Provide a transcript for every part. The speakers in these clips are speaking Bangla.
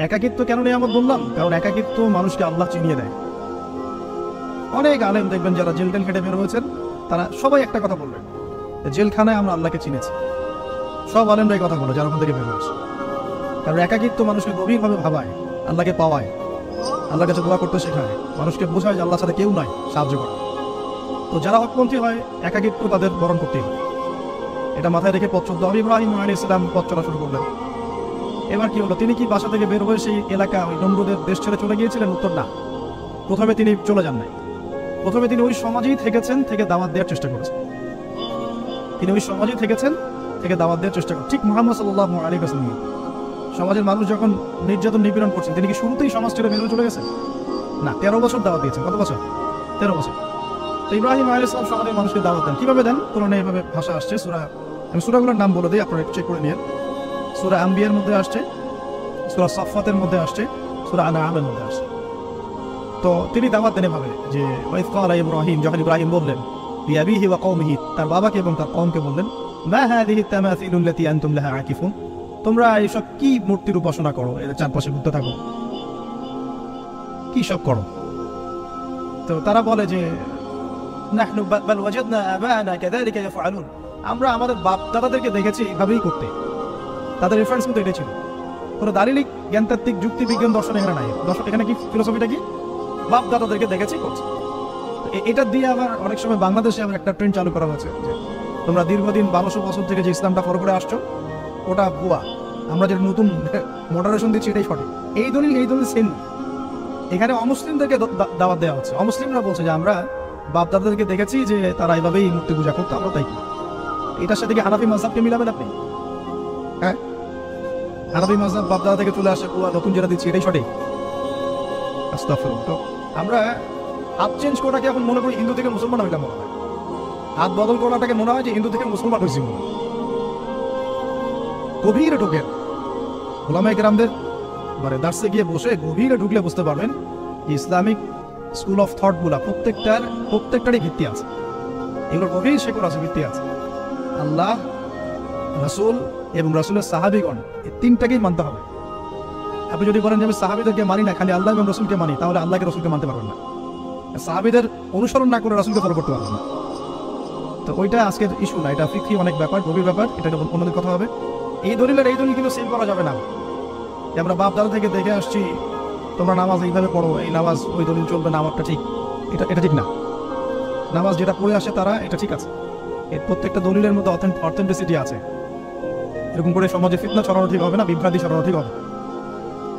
একাকিত্ব কেন নিয়ামত বললাম? কারণ একাকিত্ব মানুষকে আল্লাহ চিনিয়ে দেয়। অনেক আলেম দেখবেন যারা জেল টেল খেটে বের হয়েছেন, তারা সবাই একটা কথা বলবেন, জেলখানায় আমরা আল্লাহকে চিনেছি। সব আলেমরা এই কথা বলে যারা ওখান থেকে বের হয়েছে। কারণ একাকিত্ব মানুষকে গভীরভাবে ভাবায়, আল্লাহকে পাওয়ায়, আল্লাহর কাছে দোয়া করতে শেখায়, মানুষকে বোঝায় যে আল্লাহর সাথে কেউ নাই সাহায্য করে। তো যারা হকপন্থী হয়, একাকিত্ব তাদের বরণ করতেই হয়। এটা মাথায় রেখে পথ চলতে হবে। ইব্রাহিম আলাইহিস সালাম পথ চলা শুরু করলেন। এবার কি হলো? তিনি কি বাসা থেকে বের হয়ে সেই এলাকা, ওই নমরুদের দেশ ছেড়ে চলে গিয়েছিলেন? উত্তর না। প্রথমে তিনি চলে যান নাই। প্রথমে তিনি ওই সমাজেই থেকেছেন, থেকে দাওয়াত দেওয়ার চেষ্টা করেছেন। তিনি ওই সমাজেই থেকেছেন, থেকে দাওয়াত দেওয়ার চেষ্টা করেন। ঠিক মুহাম্মদ সাল্লাল্লাহু আলাইহি ওয়াসাল্লাম সমাজের মানুষ যখন নির্যাতন নিপীড়ন করছেন, তিনি কি শুরুতেই সমাজ ছেড়ে বের হয়ে চলে গেছেন? না, 13 বছর দাওয়াত দিয়েছেন। কত বছর? 13 বছর। তো ইব্রাহিম আলাইহিস সালাম সমাজের মানুষকে দাওয়াত দেন। কিভাবে দেন? কোরআনে এইভাবে ভাষা আসছে। আমি সূরাগুলোর নাম বলে দিই, আপনারা একটু চেক করে নিন। সূরা আম্বিয়ার মধ্যে আসছে, সূরা সাফফাতের মধ্যে আসছে, সূরা আনআমের মধ্যে আসছে। তো তিনি দাওয়াত দেন এভাবে যে ওয়াইদ ক্বালা ইব্রাহিম, যখন ইব্রাহিম বললেন লিআবিহি ওয়া কওমিহি, তার বাবাকে এবং তার কওমকে বললেন, মা হাযিহি তামাসিলু আল্লাতী আনতুম লাহা আকিফুন, তোমরা এইসব কি মূর্তির উপাসনা করো, এর চারপাশে ঘুরতে থাকো, কি সব করো? তো তারা বলে যে নাহনু বাল ওয়াজাদনা আবানা কাযালিকা ইয়াফআলুন, আমরা আমাদের বাপ দাদাদেরকে দেখেছি এইভাবেই করতে। তাদের রেফারেন্স কিন্তু এটাই ছিল। কোনো দালিলিক জ্ঞানতাত্ত্বিক যুক্তি বিজ্ঞান দর্শন এখানে নাই। দর্শন এখানে কি ফিলোসফিটা কি? বাপ দাদাদেরকে দেখেছি করছে। এটা দিয়ে আবার অনেক সময় বাংলাদেশে আবার একটা ট্রেন্ড চালু করা হয়েছে যে তোমরা দীর্ঘদিন 1200 বছর থেকে যে ইসলামটা ফলো করে আসছো, ওটা ভুয়া, আমরা যে নতুন মডারেশন দিচ্ছি এটাই সঠিক। এই দলিল সেম। এখানে অমুসলিমদেরকে দাওয়াত দেওয়া হচ্ছে। অমুসলিমরা বলছে যে আমরা বাপ দাদাদেরকে দেখেছি যে তারা এইভাবেই মূর্তি পূজা করতো, আমরা তাই। এটার সাথে কি হানাফি মাযহাবকে মিলাবেন আপনি? হ্যাঁ, হানাফি মাযহাব বাপ দাদা থেকে চলে আসে, নতুন যেটা দিচ্ছি এটাই সঠিক। আস্তাগফিরুল্লাহ। তো আমরা হাত চেঞ্জ করাটাকে এখন মনে করি হিন্দু থেকে মুসলমান হইলাম মনে হয়। হাত বদল করাটাকে মনে হয় যে হিন্দু থেকে মুসলমান হয়েছি মনে হয়। গভীরে ঢুকেন উলামায়ে কেরামদের মানে দার্সে গিয়ে বসে গভীরে ঢুকলে বুঝতে পারবেন ইসলামিক স্কুল অফ থট গুলা প্রত্যেকটারই ভিত্তি আছে। এগুলোর গভীর শেকড় আছে, ভিত্তি আছে। আল্লাহ, রাসূল এবং রাসূলের সাহাবীগণ, এই তিনটাকেই মানতে হবে। আপনি যদি বলেন যে আমি সাহাবীদেরকে মানি না, খালি আল্লাহ এবং রাসূলকে মানি, তাহলে আল্লাহকে রাসূলকে মানতে পারবেন না। সাহাবীদের অনুসরণ না করে রাসূলকে ফলো করতে পারবেন না। তো ওইটা আজকের ইস্যু না, এটা ফিকহি অনেক ব্যাপার, গভীর ব্যাপার, এটা অন্যদের কথা হবে। এই দলিল কিন্তু সেম করা যাবে না। আমরা বাপ দাদা থেকে দেখে আসছি তোমরা নামাজ এইভাবে পড়ো, এই নামাজ ওই দলিল চলবে না, আমারটা ঠিক, এটা ঠিক না। নামাজ যেটা পড়ে আসে তারা এটা ঠিক আছে, এর প্রত্যেকটা দলিলের মধ্যে অথেন্টিসিটি আছে। এরকম করে সমাজে ফিতনা ছড়ানো ঠিক হবে না, বিভ্রান্তি ছড়ানো ঠিক হবে।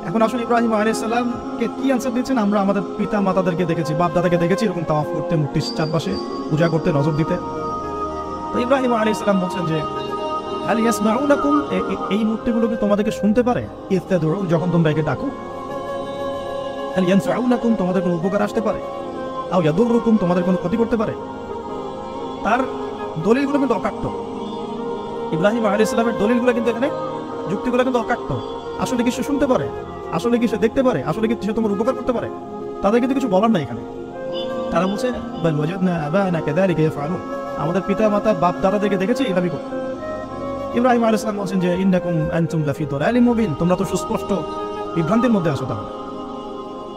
এখন আসলে ইব্রাহিম আলাইহিস সালামকে কি আনসার দিচ্ছেন? আমরা আমাদের পিতা মাতাদেরকে দেখেছি, বাপ দাদাকে দেখেছি এরকম তাওয়াফ করতে, মূর্তির চারপাশে পূজা করতে, নজর দিতে। তো ইব্রাহিম আলাইহিস সালাম বলছেন যে হাল ইয়াসমাউনাকুম, এই মূর্তিগুলো কি তোমাদেরকে শুনতে পারে? ইফতাদু, যখন তোমরা একে ডাকো। হাল ইয়ানফাউনাকুম, তোমাদের কোনো উপকার আসতে পারে? আও ইয়াদুররুকুম, তোমাদের কোনো ক্ষতি করতে পারে? তার দলিলগুলো কিন্তু অকাট্য। ইব্রাহিম আলাইহিস সালামের দলিলগুলো কিন্তু এখানে যুক্তিগুলো কিন্তু অকাট্য। আসলে কি সে শুনতে পারে? আসলে কি সে দেখতে পারে? আসলে কি সে তোমার উপকার করতে পারে? তাদের কিন্তু কিছু বলার নাই এখানে। তারা বলছে বাল ওয়াজাদনা আবানা কাযালিকা ইয়াফআলুন, আমাদের পিতা মাতা বাপ দাদাদেরকে দেখেছি এভাবেই করতে। ইব্রাহিম আলাইহিস সালাম বলছেন যে ইন্নাকুম আনতুম লাফি দালালিম মুবিন, তোমরা তো সুস্পষ্ট বিভ্রান্তির মধ্যে আছো। তাহলে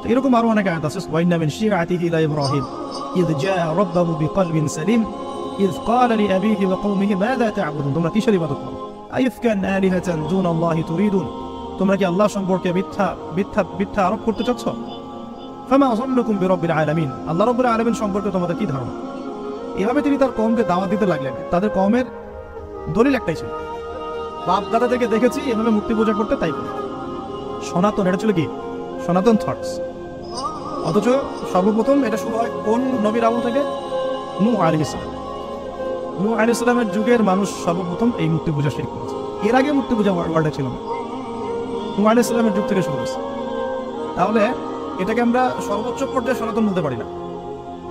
তো এরকম আরো অনেক আয়াত আছে। ওয়াইন্না মিন শিআতিহি ইলা ইব্রাহিম ইয জাআ রাব্বাহু বিকলবিন সালিম ইয ক্বালা লিআবিহি ওয়া কওমিহি মাযা তা'বুদুন, তোমরা কিসের ইবাদত করো? আইফকান আলিহাতান দুনাল্লাহি তুরিদুন, তোমরা কি আল্লাহ সম্পর্কে মিথ্যা আরোপ করতে চাচ্ছ? ফামা যান্নুকুম বিরাব্বিল আলামিন, আল্লাহ রাব্বুল আলামিন সম্পর্কে তোমাদের কি ধারণা? এভাবে তিনি তার কওমকে দাওয়াত দিতে লাগলেন। তাদের কওমের দলিল একটাই ছিল, বাপ দাদাদেরকে দেখেছি এভাবে মূর্তি পূজা করতে, তাই বলে সনাতন। এটা ছিল কি? সনাতন থটস। অথচ সর্বপ্রথম এটা শুরু হয় কোন নবীর আমল থেকে? নূহ আলাইহিস সালাম। নূহ আলাইহিস সালামের যুগের মানুষ সর্বপ্রথম এই মূর্তি পূজা শুরু করেছে। এর আগে মূর্তি পূজা ওয়ার্ল্ডে ছিল না, নূহ আলাইহিস সালামের যুগ থেকে শুরু হয়েছে। তাহলে এটাকে আমরা সর্বোচ্চ পর্যায়ে সনাতন বলতে পারি না।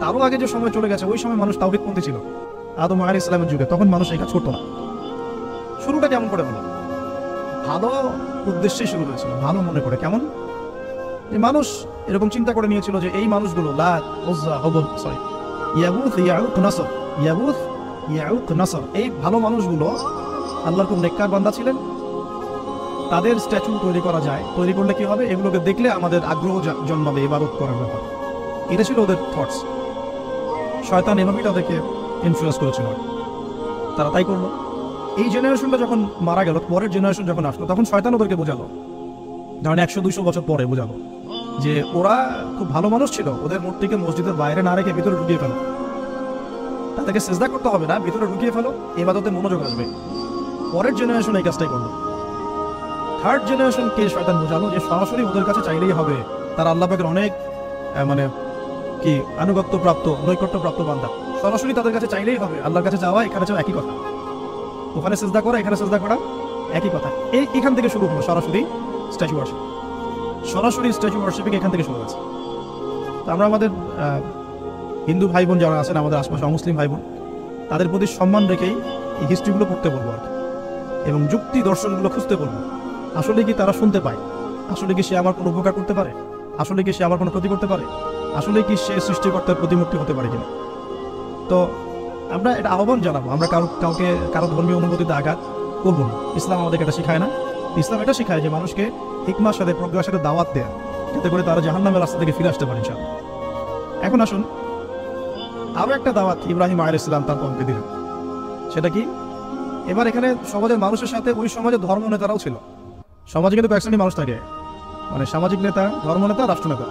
তারও আগে যে সময় চলে গেছে, ওই সময় মানুষ তাওহীদপন্থী ছিল। আদম আলাইহিস সালামের যুগে তখন মানুষ এই কাজ করতো না। শুরুটা কেমন করে হলো? ভালো উদ্দেশ্যে শুরু হয়েছিল, ভালো মনে করে। কেমন? যে মানুষ এরকম চিন্তা করে নিয়েছিল যে এই মানুষগুলো লাত, উজ্জা, হুবল, ইয়াগুথ, ইয়াউক, নাসর, ইয়াগুথ, ইয়াউক, নাসর, এই ভালো মানুষগুলো আল্লাহর খুব নেককার বান্দা ছিলেন। তাদের স্ট্যাচু তৈরি করা যায়, তৈরি করলে কি হবে, এগুলোকে দেখলে আমাদের আগ্রহ জন্মাবে ইবাদত করার ব্যাপারে। এটা ছিল ওদের থটস। শয়তান এভাবেই তাদেরকে ইনফ্লুয়েন্স করেছিল, তারা তাই করলো। এই জেনারেশনটা যখন মারা গেল, পরের জেনারেশন যখন আসলো, তখন শয়তান ওদেরকে বোঝালো, ধরেন 100-200 বছর পরে বোঝালো যে ওরা খুব ভালো মানুষ ছিল, ওদের মূর্তিকে মসজিদের বাইরে না রেখে ভিতরে ঢুকিয়ে ফেলো, তাদেরকে সেজদা করতে হবে না, ভিতরে ঢুকিয়ে ফেলো, ইবাদতে মনোযোগ আসবে। পরের জেনারেশন এই কাজটাই করলো। থার্ড জেনারেশনকে শয়তান বোঝালো যে সরাসরি ওদের কাছে চাইলেই হবে, তারা আল্লাহ পাকের অনেক মানে কি আনুগত্য প্রাপ্ত, নৈকট্য প্রাপ্ত বান্দা, সরাসরি তাদের কাছে চাইলেই হবে। আল্লাহর কাছে যাওয়া এখানে যাওয়া একই কথা, ওখানে সেজদা করা এখানে সেজদা করা একই কথা। এখান থেকে শুরু হলো সরাসরি স্ট্যাচু ওয়ার্শিপ। সরাসরি স্ট্যাচু ওয়ার্শিপিং এখান থেকে শুরু হয়েছে। তো আমরা আমাদের হিন্দু ভাই বোন যারা আছেন, আমাদের আশপাশে অমুসলিম ভাই বোন, তাদের প্রতি সম্মান রেখেই এই হিস্ট্রিগুলো পড়তে বলবো আর কি, এবং যুক্তি দর্শনগুলো খুঁজতে বলবো। আসলে কি তারা শুনতে পায়? আসলে কি সে আমার কোনো উপকার করতে পারে? আসলে কি সে আমার কোনো ক্ষতি করতে পারে? আসলে কি সে সৃষ্টিকর্তার প্রতিমূর্তি হতে পারে কিনা? তো আমরা এটা আহ্বান জানাবো, আমরা কারো ধর্মীয় অনুভূতিতে আঘাত করবো না। ইসলাম আমাদেরকে এটা শেখায় না। ইসলাম এটা শেখায় যে মানুষকে হিকমার সাথে, প্রজ্ঞার সাথে দাওয়াত দেয়া, যাতে করে তারা জাহান্নামের রাস্তা থেকে ফিরে আসতে পারে ইনশাআল্লাহ। এখন আসুন, আরও একটা দাওয়াত ইব্রাহিম আলাইহিস সালাম তার কওমকে দিলেন। সেটা কি? এবার এখানে সমাজের মানুষের সাথে ওই সমাজের ধর্ম নেতারাও ছিল। সমাজে কিন্তু কয়েক শ্রেণীর মানুষ থাকে, মানে সামাজিক নেতা, ধর্মনেতা, রাষ্ট্রনেতা।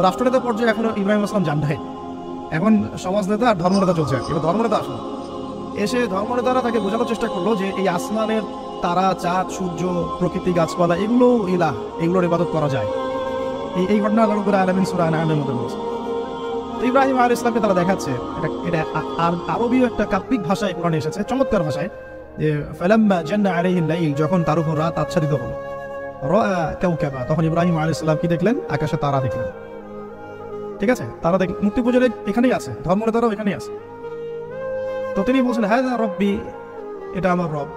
রাষ্ট্রনেতা পর্যায়ে এখন ইব্রাহিম আলাইহিস সালাম যান নাই, এখন সমাজ নেতা আর ধর্মনেতা চলছে। এবার ধর্মনেতা আসলো, এসে ধর্মনেতারা তাকে বোঝানোর চেষ্টা করলো যে এই আসমানের তারা, চাঁদ, সূর্য, প্রকৃতি, গাছপালা, এগুলো ইলাহ, এগুলোর ইবাদত করা যায়। এই ঘটনা আল্লাহ রাব্বুল আলামিন সূরা আনআমের মধ্যে বলছে। তো ইব্রাহিম আলাইহিস সালামকে তারা দেখাচ্ছে, এটা আরবীয় একটা কাব্যিক ভাষায় কোরআনে এসেছে, চমৎকার ভাষায়, যে ফালাম্মা জান্না আলাইহিল লাইল, যখন তার উপর রাত আচ্ছাদিত হলো, রাআ কাওকাবা, তখন ইব্রাহিম আলাইহিস সালাম কি দেখলেন? আকাশে তারা দেখলেন। ঠিক আছে, তারা দেখ, মূর্তি পূজার এখানেই আছে, ধর্মনেতারাও এখানেই আছে। তো তিনি বলছেন হাযা রব্বি, এটা আমার রব।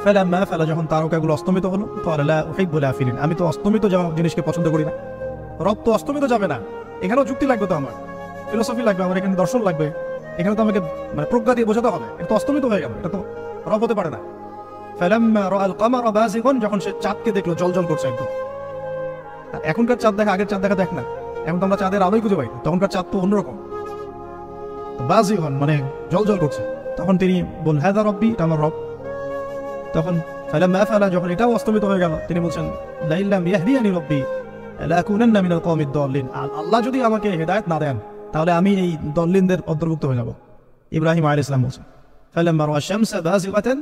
ফালাম্মা ফালা, যখন তারকাগুলো অস্তমিত হলো, ক্বালা লা উহিব্বুল আফিলিন, আমি তো অস্তমিত যাওয়া জিনিসকে পছন্দ করি না। রব তো অস্তমিত যাবে না, এখানেও যুক্তি লাগবে, তো আমার ফিলোসফি লাগবে, আমার এখানে দর্শন লাগবে, এখানে তো আমাকে মানে প্রজ্ঞা দিয়ে বোঝাতে হবে, এটা তো অস্তমিত হয়ে গেল, এটা তো রব হতে পারে না। ফালাম্মা রাআল কামারা বাযিগান, যখন সে চাঁদকে দেখলো জলজল করছে একদম। এখনকার চাঁদ দেখা আগের চাঁদ দেখা দেখ না, এখন তো আমরা চাঁদের আলোই খুঁজে পাই, তখনকার চাঁদ তো অন্যরকম। বাযিগান মানে জলজল করছে, তখন তিনি বললেন হাযা রব্বি, এটা আমার রব। তখন ফালাম্মা ফালা, যখন এটাও অস্তমিত হয়ে গেল, তিনি বলছেন লাইন লাম ইয়াহদিয়ানি রব্বি লাকুনান্না মিনাল কওমিদ দাল্লিন, আল্লাহ যদি আমাকে হেদায়েত না দেন তাহলে আমি এই দল্লিনদের অন্তর্ভুক্ত হয়ে যাব। ইব্রাহিম আলাইহিস সালাম বলছেন ফালাম্মা রাআ শামসা বাযিগাতান